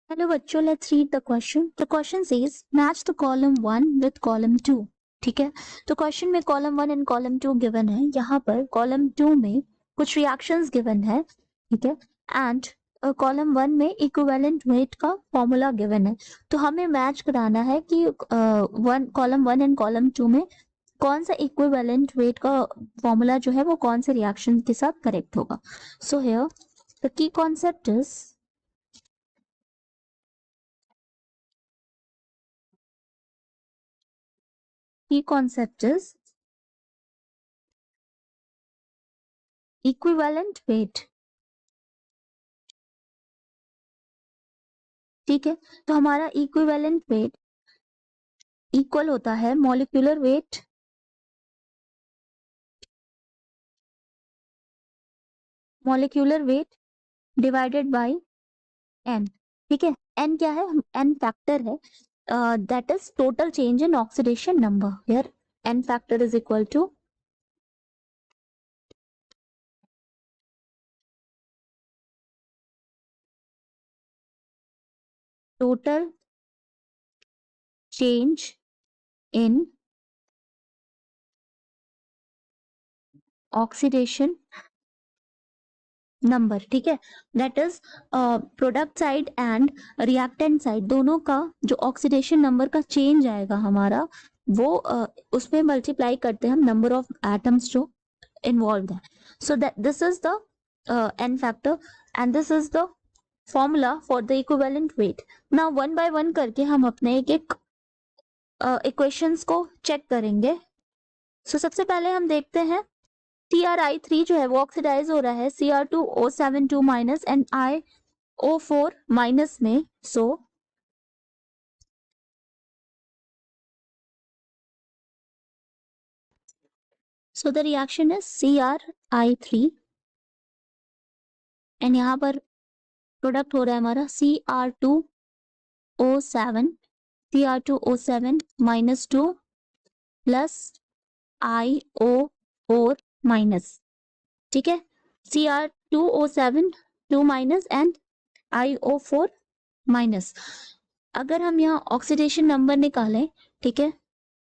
Hello बच्चों, let's read the question. The question says match the column 1 with column 2. ठीक है, तो question में कॉलम 1 एंड कॉलम 2 गिवन है. यहाँ पर कॉलम 2 में कुछ रिएक्शंस गिवन है. ठीक है, एंड कॉलम 1 में इक्विवेलेंट वेट का फॉर्मूला गिवन है. तो हमें मैच कराना है कि कॉलम 1 एंड कॉलम 2 में कौन सा इक्विवेलेंट वेट का फॉर्मूला जो है वो कौन से रिएक्शन के साथ करेक्ट होगा. So here the key concept is equivalent weight. ठीक है, तो हमारा इक्विवेलेंट वेट इक्वल होता है molecular weight divided by n. ठीक है, एन क्या है, एन फैक्टर है, that is total change in oxidation number. Here n factor is equal to total change in oxidation number. ठीक है, that is product side and reactant side दोनों का जो ऑक्सीडेशन नंबर का चेंज आएगा हमारा वो उसमें मल्टीप्लाई करते हैं हम नंबर ऑफ एटम्स जो इन्वॉल्व है. So that this is the n factor and this is the formula for the equivalent weight. now one by one करके हम अपने एक एक इक्वेशंस को चेक करेंगे. सो सबसे पहले हम देखते हैं TRI3 जो है वो ऑक्सीडाइज हो रहा है Cr2O72 minus and IO4 minus में. So the reaction is CRI3 and यहाँ पर प्रोडक्ट हो रहा है हमारा Cr2O7 minus 2 plus IO4 minus. ठीक है, Cr2O7 2 minus and IO4 minus. अगर हम यहाँ ऑक्सीडेशन नंबर निकालें, ठीक है,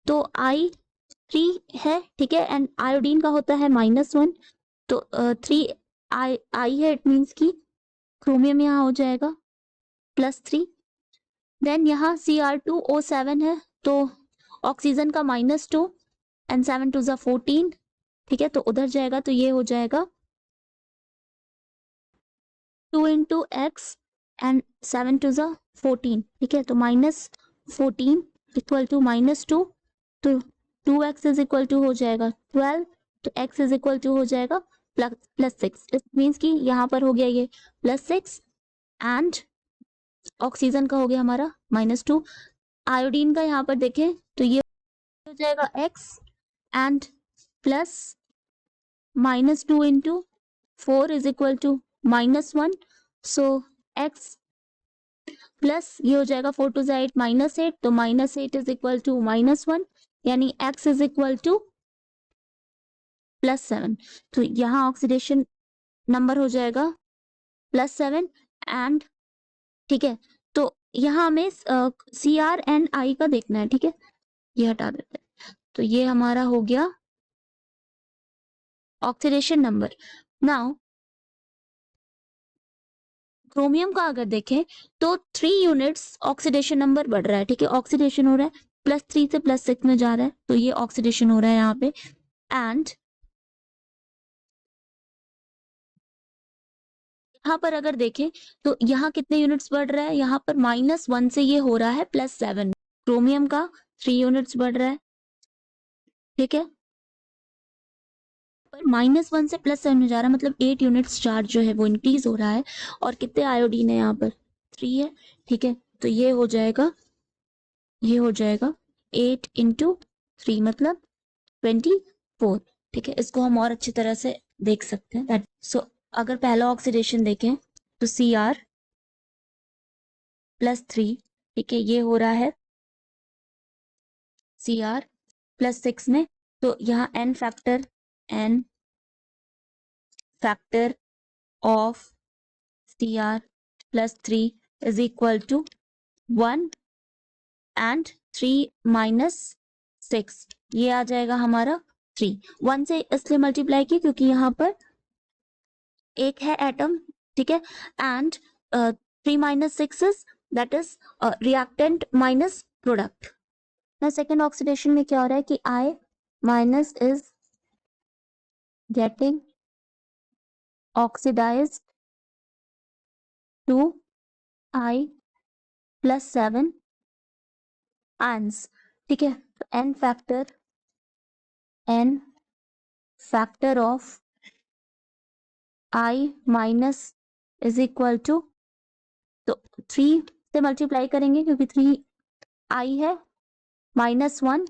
तो I3 है. ठीक है, एंड आयोडीन का होता है -1, तो 3 I है, इट मीन्स की क्रोमियम यहाँ हो जाएगा +3. देन यहाँ Cr2O7 है, तो ऑक्सीजन का -2 एंड 7 2 ज़ा 14. ठीक है, तो उधर जाएगा तो ये हो जाएगा 2 इंटू एक्स एंड 7 2 ज़ा 14. ठीक है, तो -14 इक्वल टू -2, तो 2x इज इक्वल टू हो जाएगा 12, तो x इज इक्वल टू हो जाएगा +6. इट मीन्स कि यहाँ पर हो गया ये +6 एंड ऑक्सीजन का हो गया हमारा -2. आयोडीन का यहाँ पर देखें तो ये हो जाएगा x and plus -2 into 4 is equal to -1. So x plus ये हो जाएगा 4 2 8 -8, तो -8 इज इक्वल टू -1, यानी x इज इक्वल टू +7. तो यहाँ ऑक्सीडेशन नंबर हो जाएगा +7 एंड. ठीक है, तो यहाँ हमें CR एंड I का देखना है. ठीक है, ये हटा देते हैं, तो ये हमारा हो गया ऑक्सीडेशन नंबर. नाउ क्रोमियम का अगर देखें तो 3 यूनिट्स ऑक्सीडेशन नंबर बढ़ रहा है. ठीक है, ऑक्सीडेशन हो रहा है +3 से +6 में जा रहा है, तो ये ऑक्सीडेशन हो रहा है यहाँ पे. एंड यहाँ पर अगर देखें तो यहाँ कितने यूनिट्स बढ़ रहा है, यहाँ पर -1 से ये हो रहा है +7. क्रोमियम का 3 यूनिट्स बढ़ रहा है. ठीक है, पर -1 से +7 में जा रहा है, मतलब 8 यूनिट्स चार्ज जो है वो इंक्रीज हो रहा है. और कितने आयोडीन है यहाँ पर 3 है. ठीक है, तो ये हो जाएगा 8 इंटू 3 मतलब 24. ठीक है, इसको हम और अच्छी तरह से देख सकते हैं. सो अगर पहला ऑक्सीडेशन देखें तो Cr +3. ठीक है, ये हो रहा है Cr +6 में, तो यहाँ n factor of Cr +3 is equal to 1 and 3 minus 6, ये आ जाएगा हमारा 3। 1 से इसलिए मल्टीप्लाई की क्योंकि यहाँ पर एक है एटम, ठीक है, and 3 minus 6 is that is reactant minus product. ना सेकेंड ऑक्सीडेशन में क्या हो रहा है कि I minus is getting oxidized to I plus 7 ions, ठीक है। तो n factor of I minus is equal to, तो 3 से मल्टीप्लाई करेंगे क्योंकि 3 I है, -1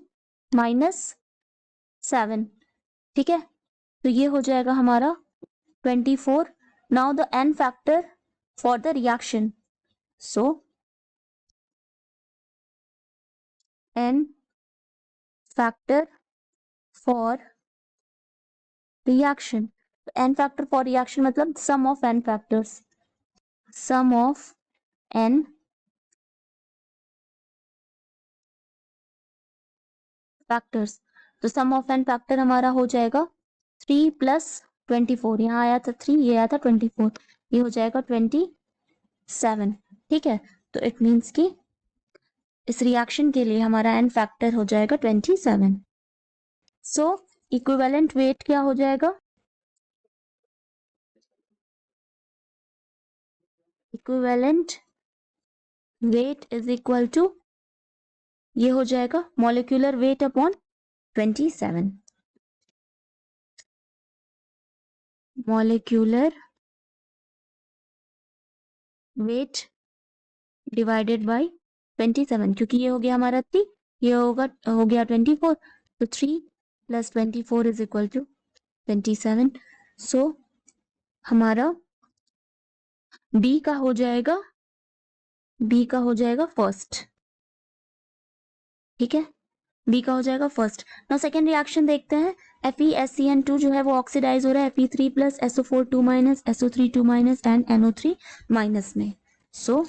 -7, ठीक है। तो ये हो जाएगा हमारा 24। Now the n factor for the reaction, so n factor for reaction, n factor for reaction मतलब sum of n factors, sum of n factors. तो सम ऑफ n फैक्टर हमारा हो जाएगा 3 प्लस 24, यहाँ आया था 3, ये आया था 24, ये हो जाएगा 27, ठीक है। तो इट मीन्स कि इस रिएक्शन के लिए हमारा n फैक्टर हो जाएगा 27। सो इक्विवेलेंट वेट क्या हो जाएगा, equivalent weight is equal to, ये हो जाएगा molecular weight upon 27, molecular weight divided by 27, क्योंकि ये हो गया हमारा 3, ये हो गया 24, तो 3 प्लस 24 इज इक्वल टू 27। सो हमारा बी का हो जाएगा, बी का हो जाएगा फर्स्ट, ठीक है, बी का हो जाएगा फर्स्ट। नाउ सेकेंड रिएक्शन देखते हैं। FeSCN2 जो है वो ऑक्सीडाइज हो रहा है Fe3 plus SO4 2 minus SO3 2 minus and NO3 minus में। सो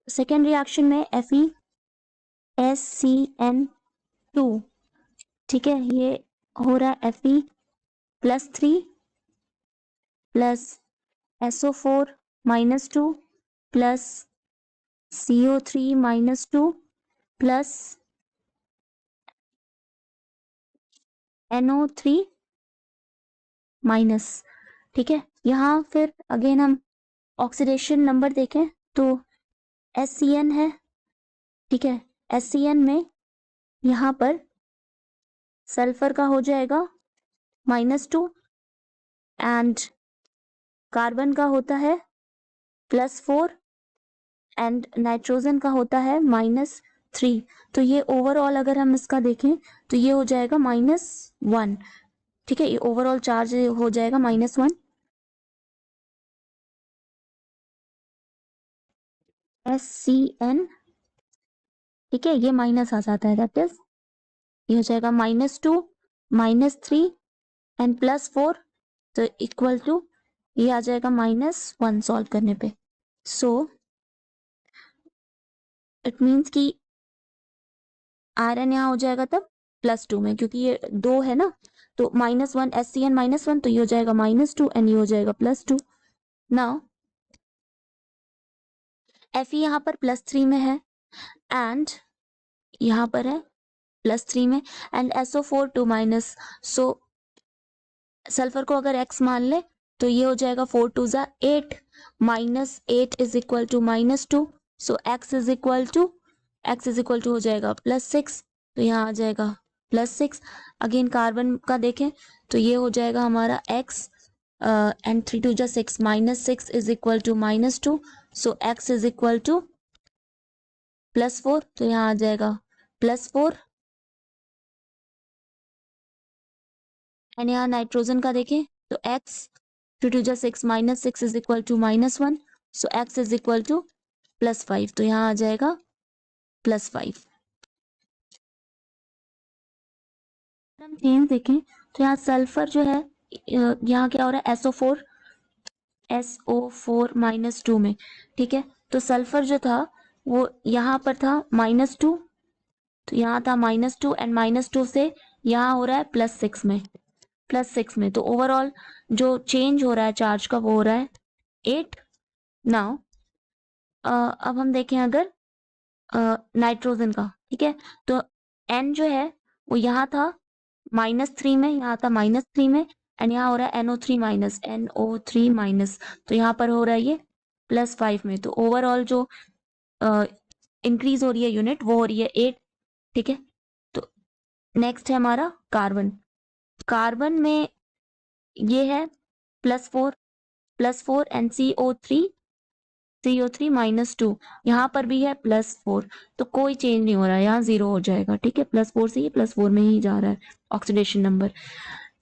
सेकेंड रिएक्शन में FeSCN2, ठीक है, ये हो रहा है Fe plus 3 plus SO4 minus 2 plus CO3 minus 2 plus NO3 minus, ठीक है। यहाँ फिर अगेन हम ऑक्सीडेशन नंबर देखें तो SCN है, ठीक है, SCN में यहाँ पर सल्फर का हो जाएगा -2 एंड कार्बन का होता है +4 एंड नाइट्रोजन का होता है -3। तो ये ओवरऑल अगर हम इसका देखें तो ये हो जाएगा -1, ठीक है, ये ओवरऑल चार्ज हो जाएगा -1। SCN, ठीक है, ये माइनस आ जाता है, दैट इज ये हो जाएगा -2 -3 एंड +4, तो इक्वल टू ये आ जाएगा -1 सॉल्व करने पे। सो इट मीन्स कि आयरन यहाँ हो जाएगा तब +2 में, क्योंकि ये 2 है ना, तो -1 SCN -1, तो ये हो जाएगा -2 एंड ये हो जाएगा +2। नाउ Fe यहाँ पर +3 में है एंड यहाँ पर है +3 में and SO4 2 minus, so sulphur को अगर x मान ले तो ये हो जाएगा 4 2 ज़ा 8 -8 is equal to -2, so x is equal to हो जाएगा +6, तो यहाँ आ जाएगा +6। अगेन कार्बन का देखें तो ये हो जाएगा हमारा x एंड 3 2 ज़ा 6 -6 is equal to -2, so x is equal to +4, तो यहाँ आ जाएगा +4 एंड यहाँ नाइट्रोजन का देखें तो x 2 2 ज़ा 6 -6 is equal to -1, so x is equal to +5, तो यहाँ आ जाएगा +5। हम चेंज देखें तो यहाँ सल्फर जो है, यहाँ क्या हो रहा है SO4 SO4 -2 में, ठीक है। तो सल्फर जो था वो यहाँ पर था -2, तो यहाँ था -2 एंड -2 से यहाँ हो रहा है +6 में, +6 में। तो ओवरऑल जो चेंज हो रहा है चार्ज का वो हो रहा है 8। नाउ अब हम देखें अगर नाइट्रोजन का, ठीक है। तो N जो है वो यहाँ था -3 में, यहाँ था -3 में एंड यहाँ हो रहा है NO3 तो यहाँ पर हो रहा है ये +5 में। तो ओवरऑल जो इंक्रीज हो रही है यूनिट वो हो रही है 8, ठीक है। तो नेक्स्ट है हमारा कार्बन। कार्बन में ये है +4 एंड CO3 -2, यहाँ पर भी है +4, तो कोई चेंज नहीं हो रहा है, यहाँ 0 हो जाएगा, ठीक है। +4 से ये +4 में ही जा रहा है oxidation number.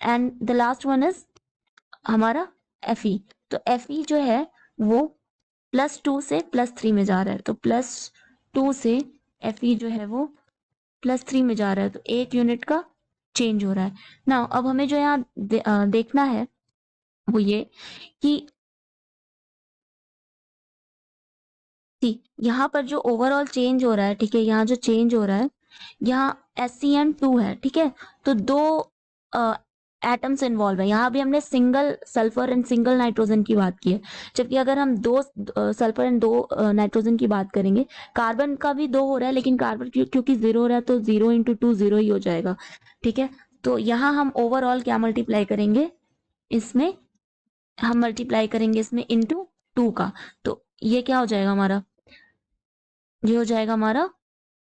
And the last one is हमारा Fe। तो Fe जो है वो +2 से +3 में जा रहा है, तो +2 से Fe जो है वो +3 में जा रहा है, तो 1 यूनिट का चेंज हो रहा है ना। अब हमें जो यहाँ देखना है वो ये कि यहाँ पर जो ओवरऑल चेंज हो रहा है, ठीक है, यहाँ जो चेंज हो रहा है यहाँ SCN2 है, ठीक है। तो 2 एटम्स इन्वॉल्व है, यहाँ भी हमने single sulphur and single nitrogen की बात की है, जबकि अगर हम 2 सल्फर एंड 2 नाइट्रोजन की बात करेंगे, कार्बन का भी 2 हो रहा है, लेकिन कार्बन क्योंकि 0 हो रहा है तो 0 × 2 0 ही हो जाएगा, ठीक है। तो यहाँ हम ओवरऑल क्या मल्टीप्लाई करेंगे, इसमें हम मल्टीप्लाई करेंगे इसमें इंटू 2 का, तो ये क्या हो जाएगा हमारा, ये हो जाएगा हमारा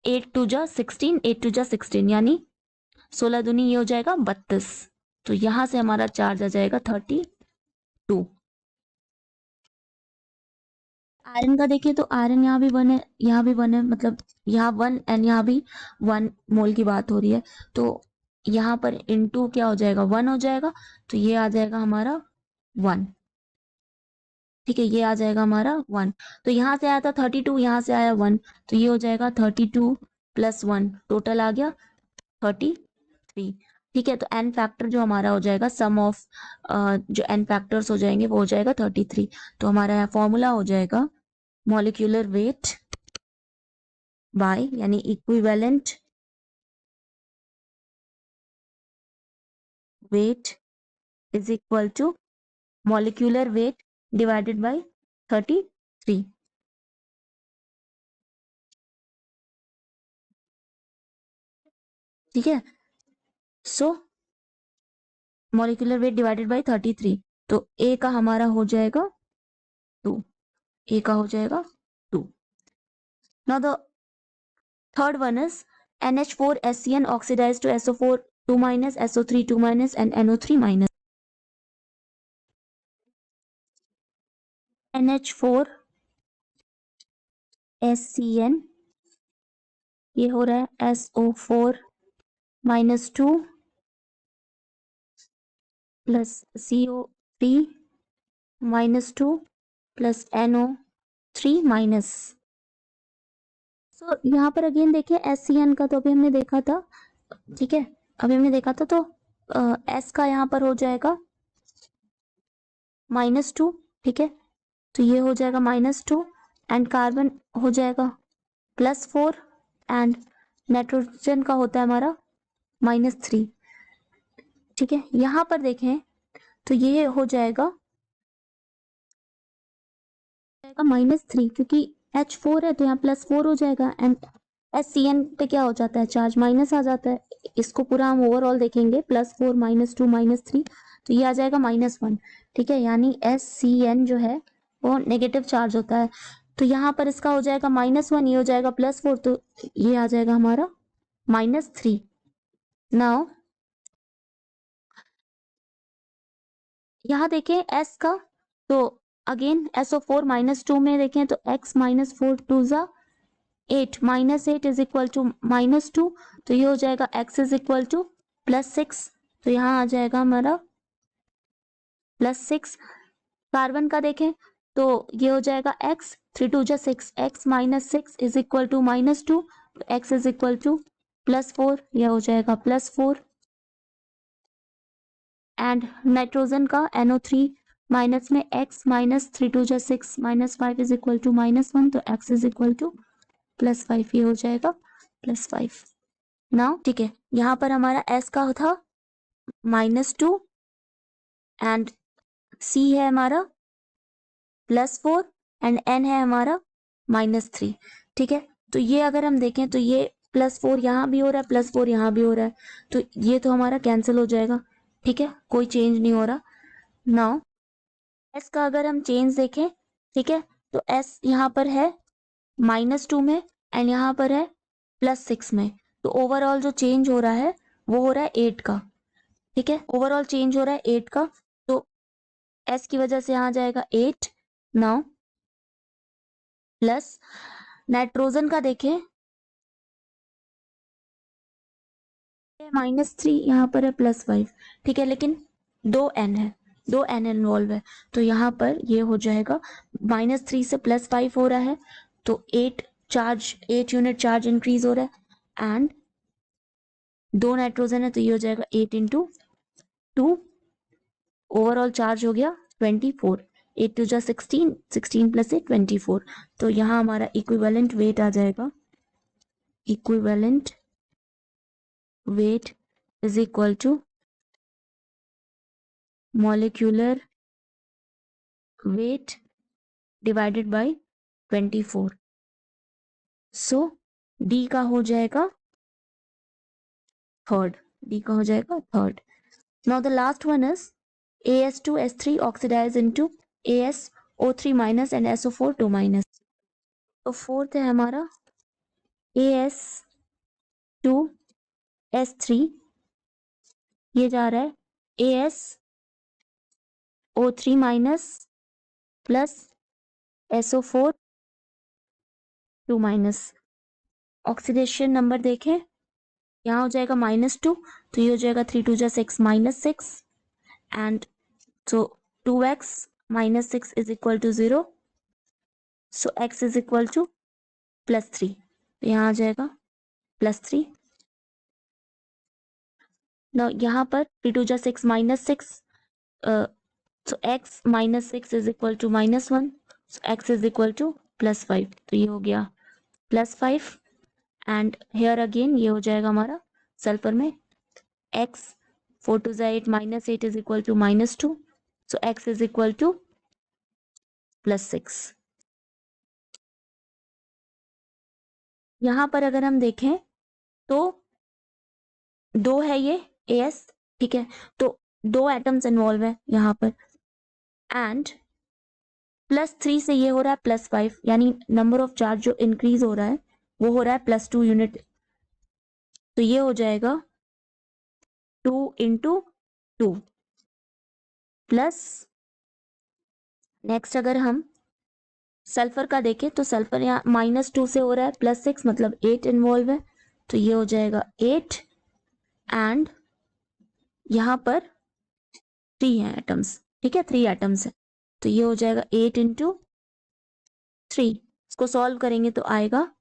8 2 जा 16, 8 2 जा 16 यानी 16 दूनी ये हो जाएगा 32। तो यहां से हमारा चार्ज आ जाएगा 32। आयरन का देखिए तो आयरन यहाँ भी 1 है, यहाँ भी 1 है, मतलब यहाँ 1 एंड यहाँ भी 1 मोल की बात हो रही है, तो यहाँ पर इंटू क्या हो जाएगा 1 हो जाएगा, तो ये आ जाएगा हमारा 1, ठीक है। ये आ जाएगा हमारा 1, तो यहाँ से आया था 32, यहाँ से आया 1, तो ये हो जाएगा 32 + 1, टोटल आ गया 33, ठीक है। तो एन फैक्टर जो हमारा हो जाएगा सम ऑफ जो एन फैक्टर्स हो जाएंगे वो हो जाएगा 33। तो हमारा यहाँ फॉर्मूला हो जाएगा मॉलिक्यूलर वेट बाय यानी equivalent weight is equal to molecular weight divided by 33, ठीक है। So molecular weight divided by 33, तो ए का हमारा हो जाएगा 2, ए का हो जाएगा 2। Now the third one is NH4SCN oxidized to SO4 2-, SO3 2-, and NO3-। NH4SCN ये हो रहा है SO4-2 plus CO3-2 plus NO3-। सो यहाँ पर अगेन देखिए SCN का तो अभी हमने देखा था, ठीक है, अभी हमने देखा था, तो S का यहाँ पर हो जाएगा -2, ठीक है। तो ये हो जाएगा -2 एंड कार्बन हो जाएगा +4 एंड नाइट्रोजन का होता है हमारा -3, ठीक है। यहाँ पर देखें तो ये हो जाएगा -3, क्योंकि H4 है तो यहाँ +4 हो जाएगा एंड SCN पे क्या हो जाता है, चार्ज माइनस आ जाता है। इसको पूरा हम ओवरऑल देखेंगे +4 -2 -3, तो ये आ जाएगा -1, ठीक है। यानी SCN जो है वो नेगेटिव चार्ज होता है, तो यहाँ पर इसका हो जाएगा -1, ये हो जाएगा +4, तो ये आ जाएगा हमारा -3। नाउ यहाँ देखें S का, तो अगेन SO4 -2 में देखें तो x -4 2 ज़ा 8 -8 इज इक्वल टू -2, तो ये हो जाएगा x इज इक्वल टू +6, तो यहाँ आ जाएगा हमारा +6। कार्बन का देखें तो ये हो जाएगा x 3 2 जा 6, x -6 इज इक्वल टू -2, तो x इज इक्वल टू +4, यह हो जाएगा +4। एंड नाइट्रोजन का NO3 माइनस में x माइनस 3 2 जा 6 माइनस 5 इज इक्वल टू -1, तो x इज इक्वल टू +5, ये हो जाएगा +5 नाउ। ठीक है, यहाँ पर हमारा s का था -2 एंड c है हमारा +4 एंड n है हमारा -3। ठीक है, तो ये अगर हम देखें तो ये +4 यहाँ भी हो रहा है, +4 यहाँ भी हो रहा है, तो ये तो हमारा कैंसिल हो जाएगा। ठीक है, कोई चेंज नहीं हो रहा। नाउ s का अगर हम चेंज देखें, ठीक है, तो s यहाँ पर है -2 में एंड यहाँ पर है +6 में, तो ओवरऑल जो चेंज हो रहा है वो हो रहा है 8 का। ठीक है, ओवरऑल चेंज हो रहा है 8 का, तो s की वजह से यहाँ जाएगा 8 नाउ प्लस नाइट्रोजन का देखें -3 यहाँ पर है +5। ठीक है, लेकिन 2n है, 2n इन्वॉल्व है, तो यहाँ पर ये हो जाएगा -3 से +5 हो रहा है, तो 8 यूनिट चार्ज इंक्रीज हो रहा है एंड 2 नाइट्रोजन है, तो ये हो जाएगा 8 इंटू 2, ओवरऑल चार्ज हो गया 24, 8 2 जा 16, 16 + 8 24, तो यहाँ हमारा इक्विवेलेंट वेट आ जाएगा, equivalent weight is equal to molecular weight divided by 24, so d का हो जाएगा थर्ड, डी का हो जाएगा third. Now the last one is AS2S3 oxidize into ASO3 minus and SO4 2 minus, तो फोर्थ है हमारा AS2S3, ये जा रहा है ASO3 minus plus SO4 2 minus. Oxidation number देखें, यहाँ हो जाएगा -2, तो ये हो जाएगा 3 2 जा 6 -6 and so 2x minus 6 is equal to 0, so x is equal to +3, तो यहाँ आ जाएगा +3। now यहाँ पर 3 2 जा 6 -6, so x -6 is equal to -1, so x is equal to +5, तो ये हो गया +5 एंड हेयर अगेन ये हो जाएगा हमारा सल्फर में x 4 2 जा 8 -8 is equal to -2, so x is equal to +6। यहाँ पर अगर हम देखें तो 2 है ये AS, ठीक है, तो 2 एटम्स इन्वॉल्व है यहाँ पर एंड +3 से ये हो रहा है +5, यानी नंबर ऑफ चार्ज जो इंक्रीज हो रहा है वो हो रहा है +2 यूनिट, तो ये हो जाएगा 2 × 2 प्लस। नेक्स्ट अगर हम सल्फर का देखें तो सल्फर यहाँ -2 से हो रहा है +6, मतलब 8 इन्वॉल्व है, तो ये हो जाएगा 8 एंड यहाँ पर 3 है एटम्स, ठीक है, 3 एटम्स है, तो ये हो जाएगा 8 × 3, इसको सॉल्व करेंगे तो आएगा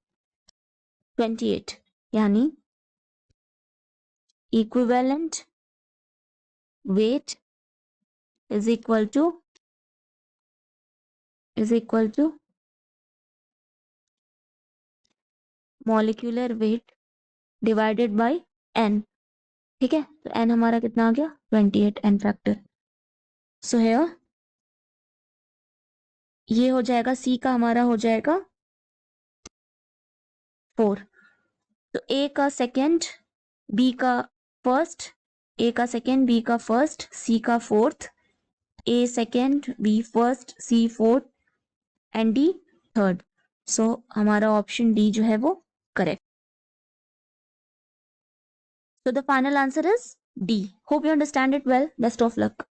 28, यानी equivalent weight is equal to molecular weight divided by n। ठीक है, तो n हमारा कितना आ गया 28 n फैक्टर। सो है ये हो जाएगा C का हमारा हो जाएगा 4, तो A का सेकेंड, B का फर्स्ट, A का सेकेंड, B का फर्स्ट, C का fourth, A second, B first, C fourth and D third, so हमारा ऑप्शन D जो है वो correct. So the final answer is D. Hope you understand it well. Best of luck.